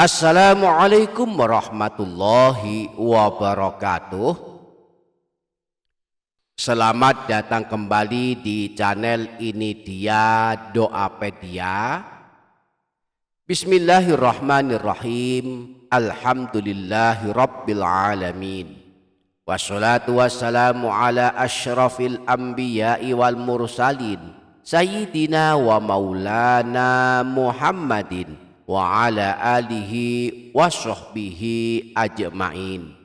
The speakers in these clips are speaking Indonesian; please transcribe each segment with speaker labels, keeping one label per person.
Speaker 1: Assalamualaikum warahmatullahi wabarakatuh. Selamat datang kembali di channel Ini Dia Doapedia. Bismillahirrahmanirrahim. Alhamdulillahi rabbil alamin. Wassalatu wassalamu ala asyrafil anbiya'i wal mursalin Sayyidina wa maulana Muhammadin wa ala alihi wa sahbihi ajma'in.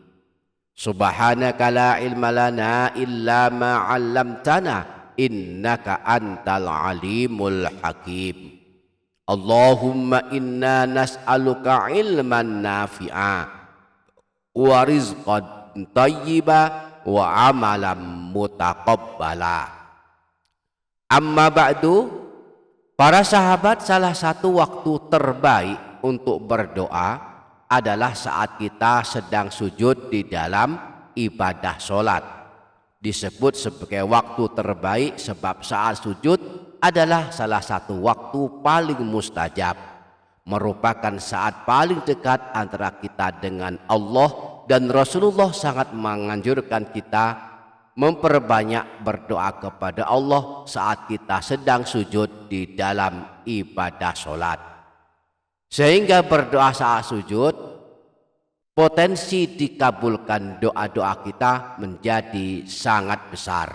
Speaker 1: Subhanaka la ilma lana illa ma 'allamtana innaka antal alimul hakim. Allahumma inna nas'aluka ilman nafi'a wa rizqan thayyiba wa amalan mutaqabbala. Amma ba'du. Para sahabat, salah satu waktu terbaik untuk berdoa adalah saat kita sedang sujud di dalam ibadah sholat. Disebut sebagai waktu terbaik sebab saat sujud adalah salah satu waktu paling mustajab, merupakan saat paling dekat antara kita dengan Allah, dan Rasulullah sangat menganjurkan kita memperbanyak berdoa kepada Allah saat kita sedang sujud di dalam ibadah sholat. Sehingga berdoa saat sujud, potensi dikabulkan doa-doa kita menjadi sangat besar.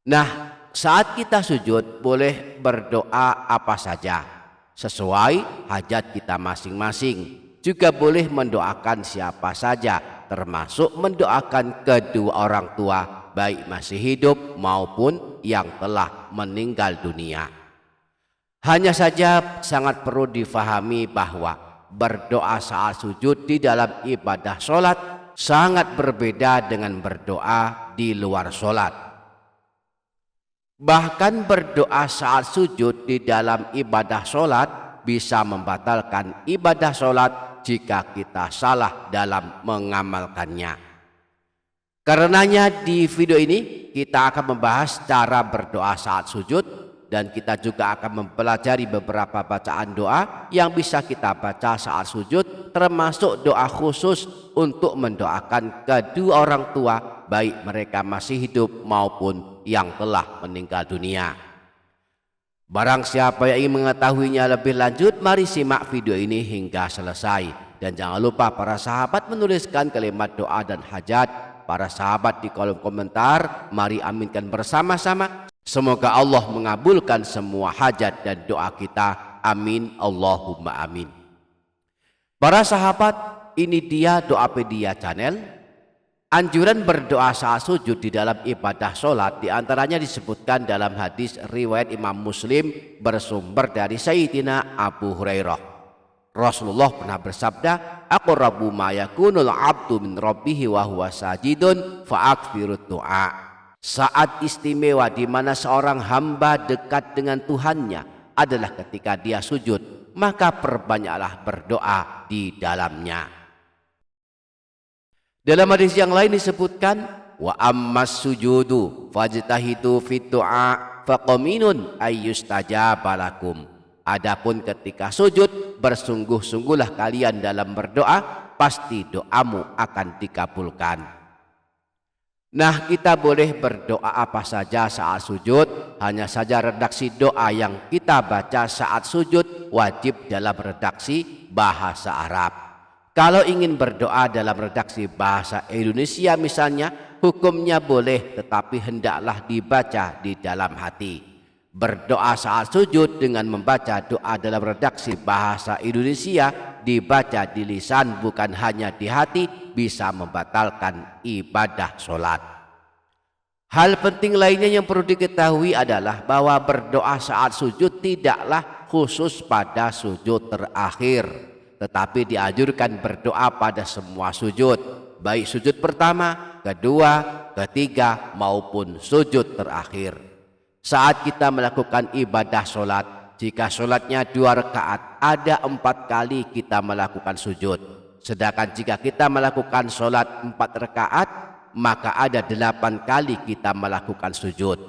Speaker 1: Nah, saat kita sujud boleh berdoa apa saja sesuai hajat kita masing-masing. Juga boleh mendoakan siapa saja, termasuk mendoakan kedua orang tua, baik masih hidup maupun yang telah meninggal dunia. Hanya saja sangat perlu difahami bahwa berdoa saat sujud di dalam ibadah sholat sangat berbeda dengan berdoa di luar sholat. Bahkan berdoa saat sujud di dalam ibadah sholat bisa membatalkan ibadah sholat jika kita salah dalam mengamalkannya. Karenanya di video ini kita akan membahas cara berdoa saat sujud, dan kita juga akan mempelajari beberapa bacaan doa yang bisa kita baca saat sujud, termasuk doa khusus untuk mendoakan kedua orang tua, baik mereka masih hidup maupun yang telah meninggal dunia. Barang siapa yang ingin mengetahuinya lebih lanjut, mari simak video ini hingga selesai. Dan jangan lupa para sahabat menuliskan kalimat doa dan hajat para sahabat di kolom komentar. Mari aminkan bersama-sama. Semoga Allah mengabulkan semua hajat dan doa kita. Amin Allahumma amin. Para sahabat, ini dia Doapedia channel. Anjuran berdoa saat sujud di dalam ibadah sholat diantaranya disebutkan dalam hadis riwayat Imam Muslim bersumber dari Sayyidina Abu Hurairah. Rasulullah pernah bersabda, aqrabu ma yakunul abdu min rabbihi wa huwa sajidun fa'akthirud du'a. Saat istimewa di mana seorang hamba dekat dengan Tuhannya adalah ketika dia sujud, maka perbanyaklah berdoa di dalamnya. Dalam hadis yang lain disebutkan, wa ammas sujudu fajtahidu fit du'a faqaminun ayyustajaba lakum. Adapun ketika sujud, bersungguh-sungguhlah kalian dalam berdoa, pasti doamu akan dikabulkan. Nah, kita boleh berdoa apa saja saat sujud, hanya saja redaksi doa yang kita baca saat sujud wajib dalam redaksi bahasa Arab. Kalau ingin berdoa dalam redaksi bahasa Indonesia misalnya, hukumnya boleh, tetapi hendaklah dibaca di dalam hati. Berdoa saat sujud dengan membaca doa dalam redaksi bahasa Indonesia dibaca di lisan bukan hanya di hati, bisa membatalkan ibadah sholat. Hal penting lainnya yang perlu diketahui adalah bahwa berdoa saat sujud tidaklah khusus pada sujud terakhir, tetapi dianjurkan berdoa pada semua sujud, baik sujud pertama, kedua, ketiga maupun sujud terakhir. Saat kita melakukan ibadah sholat, jika sholatnya 2 rakaat, ada 4 kali kita melakukan sujud. Sedangkan jika kita melakukan sholat 4 rakaat, maka ada 8 kali kita melakukan sujud.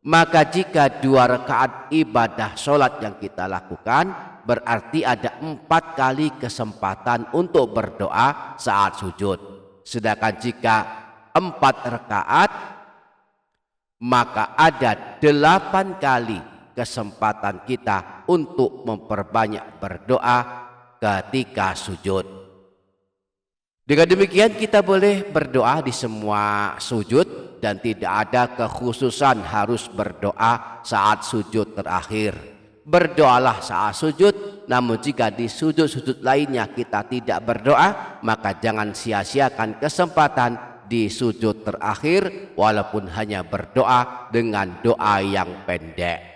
Speaker 1: Maka jika 2 rakaat ibadah sholat yang kita lakukan, berarti ada 4 kali kesempatan untuk berdoa saat sujud. Sedangkan jika 4 rakaat, maka ada 8 kali kesempatan kita untuk memperbanyak berdoa ketika sujud. Dengan demikian kita boleh berdoa di semua sujud dan tidak ada kekhususan harus berdoa saat sujud terakhir. Berdoalah saat sujud, namun jika di sujud-sujud lainnya kita tidak berdoa, maka jangan sia-siakan kesempatan di sujud terakhir walaupun hanya berdoa dengan doa yang pendek.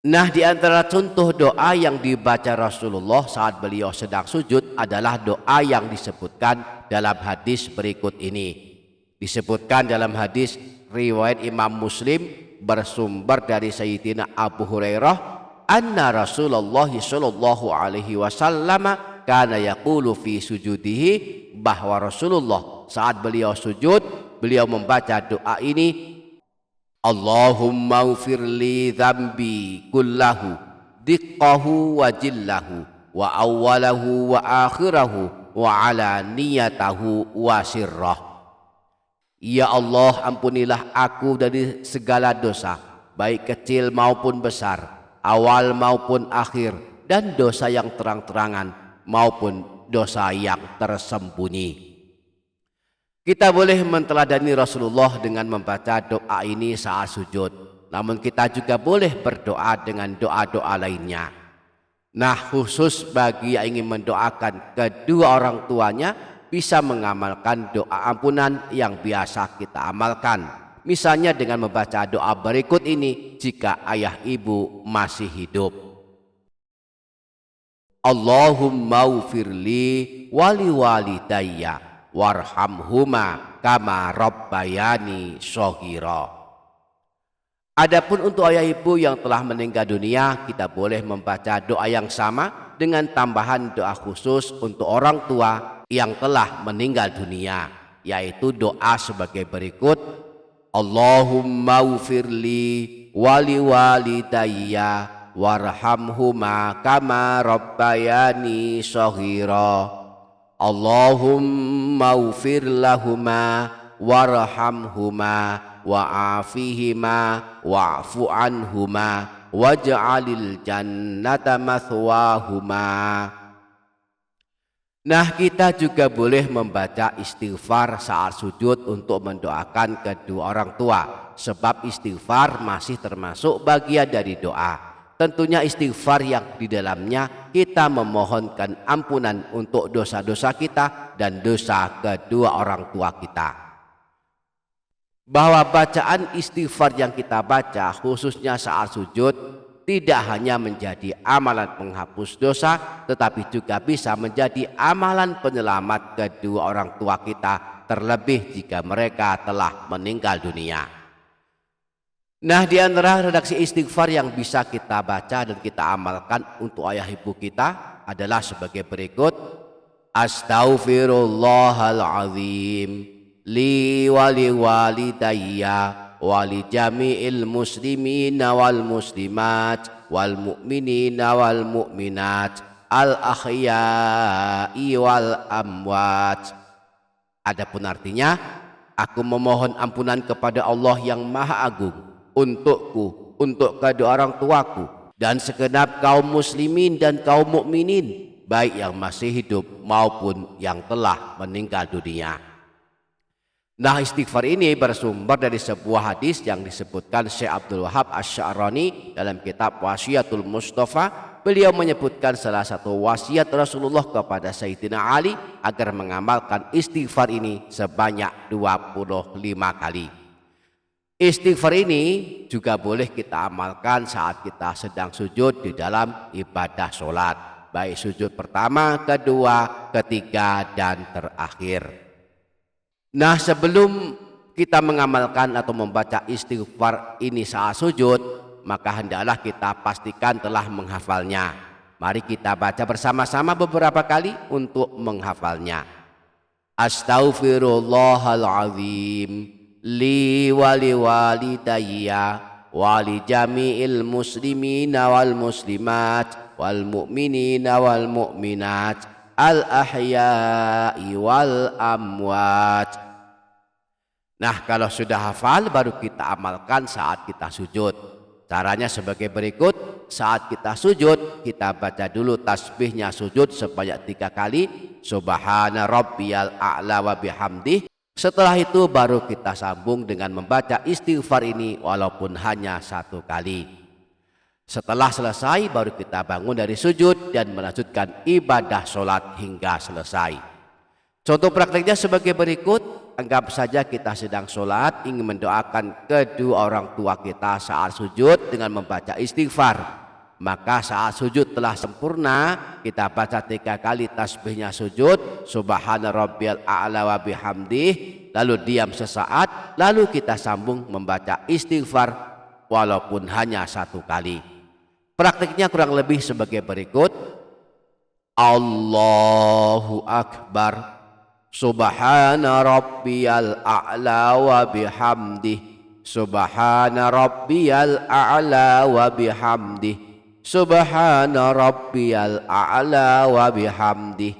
Speaker 1: Nah, di antara contoh doa yang dibaca Rasulullah saat beliau sedang sujud adalah doa yang disebutkan dalam hadis berikut ini. Disebutkan dalam hadis riwayat Imam Muslim bersumber dari Sayyidina Abu Hurairah, anna Rasulullah sallallahu alaihi wasallam kana yaqulu fi sujudihi, bahwa Rasulullah saat beliau sujud, beliau membaca doa ini, Allahumma ufirli dzambi kullahu diqqahu wa jillahu wa awwalahu wa akhirahu wa ala niyatahu wa sirrah. Ya Allah, ampunilah aku dari segala dosa, baik kecil maupun besar, awal maupun akhir, dan dosa yang terang-terangan maupun dosa yang tersembunyi. Kita boleh menteladani Rasulullah dengan membaca doa ini saat sujud. Namun kita juga boleh berdoa dengan doa-doa lainnya. Nah, khusus bagi yang ingin mendoakan kedua orang tuanya, bisa mengamalkan doa ampunan yang biasa kita amalkan. Misalnya dengan membaca doa berikut ini jika ayah ibu masih hidup. Allahumma ufirli wali walidayya warhamhuma kama rabbayani shaghira. Adapun untuk ayah ibu yang telah meninggal dunia, kita boleh membaca doa yang sama dengan tambahan doa khusus untuk orang tua yang telah meninggal dunia, yaitu doa sebagai berikut, Allahumma ufirli wali walidayya warhamhuma kama rabbayani shaghira. Allahumma ufir lahuma warhamhuma wa'afihima wa'fu anhuma waj'alil jannata mathwahuma. Nah, kita juga boleh membaca istighfar saat sujud untuk mendoakan kedua orang tua, sebab istighfar masih termasuk bagian dari doa. Tentunya istighfar yang di dalamnya kita memohonkan ampunan untuk dosa-dosa kita dan dosa kedua orang tua kita. Bahwa bacaan istighfar yang kita baca khususnya saat sujud tidak hanya menjadi amalan penghapus dosa, tetapi juga bisa menjadi amalan penyelamat kedua orang tua kita, terlebih jika mereka telah meninggal dunia. Nah, di antara redaksi istighfar yang bisa kita baca dan kita amalkan untuk ayah ibu kita adalah sebagai berikut. Astaghfirullahaladzim li wali walidayya wali jami'il muslimina wal muslimat wal mu'minina wal mu'minat al ahya'i wal amwat. Adapun artinya, aku memohon ampunan kepada Allah yang Maha Agung untukku, untuk kedua orang tuaku, dan segenap kaum muslimin dan kaum mukminin, baik yang masih hidup maupun yang telah meninggal dunia. Nah, istighfar ini bersumber dari sebuah hadis yang disebutkan Syekh Abdul Wahab Asy-Sya'rani dalam kitab Wasiyatul Mustafa. Beliau menyebutkan salah satu wasiat Rasulullah kepada Sayyidina Ali agar mengamalkan istighfar ini sebanyak 25 kali. Istighfar ini juga boleh kita amalkan saat kita sedang sujud di dalam ibadah sholat, baik sujud pertama, kedua, ketiga, dan terakhir. Nah, sebelum kita mengamalkan atau membaca istighfar ini saat sujud, maka hendaklah kita pastikan telah menghafalnya. Mari kita baca bersama-sama beberapa kali untuk menghafalnya. Astaghfirullahaladzim li wali walidayya wali jami'il muslimina wal muslimat wal mu'minina wal mu'minat al ahya'i wal amwat. Nah, kalau sudah hafal baru kita amalkan saat kita sujud. Caranya sebagai berikut. Saat kita sujud, kita baca dulu tasbihnya sujud sebanyak 3 kali. Subhana rabbiyal a'la wa bihamdih. Setelah itu baru kita sambung dengan membaca istighfar ini walaupun hanya 1 kali. Setelah selesai baru kita bangun dari sujud dan melanjutkan ibadah sholat hingga selesai. Contoh prakteknya sebagai berikut. Anggap saja kita sedang sholat ingin mendoakan kedua orang tua kita saat sujud dengan membaca istighfar. Maka saat sujud telah sempurna, kita baca 3 kali tasbihnya sujud, Subhana rabbiyal a'la wa bihamdih, lalu diam sesaat, lalu kita sambung membaca istighfar walaupun hanya 1 kali. Praktiknya kurang lebih sebagai berikut. Allahu Akbar. Subhana rabbiyal a'la wa bihamdih. Subhana rabbiyal a'la wa bihamdih. Subhana rabbiyal a'la wa bihamdih.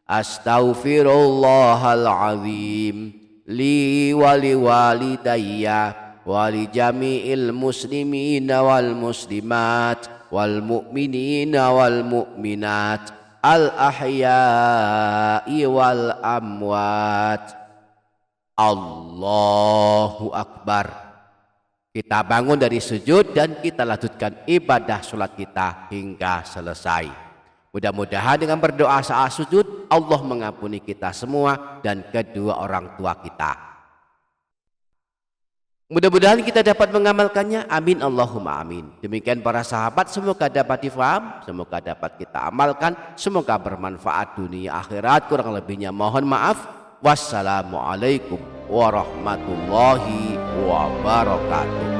Speaker 1: Astaghfirullahal azim li wali walidayya wali jami'il muslimina wal muslimat wal mu'minina wal mu'minat al ahya'i wal amwat. Allahu Akbar. Kita bangun dari sujud dan kita lanjutkan ibadah sholat kita hingga selesai. Mudah-mudahan dengan berdoa saat sujud Allah mengampuni kita semua dan kedua orang tua kita. Mudah-mudahan kita dapat mengamalkannya. Amin Allahumma amin. Demikian para sahabat, semoga dapat difaham, semoga dapat kita amalkan, semoga bermanfaat dunia akhirat. Kurang lebihnya mohon maaf. Wassalamualaikum warahmatullahi wabarakatuh.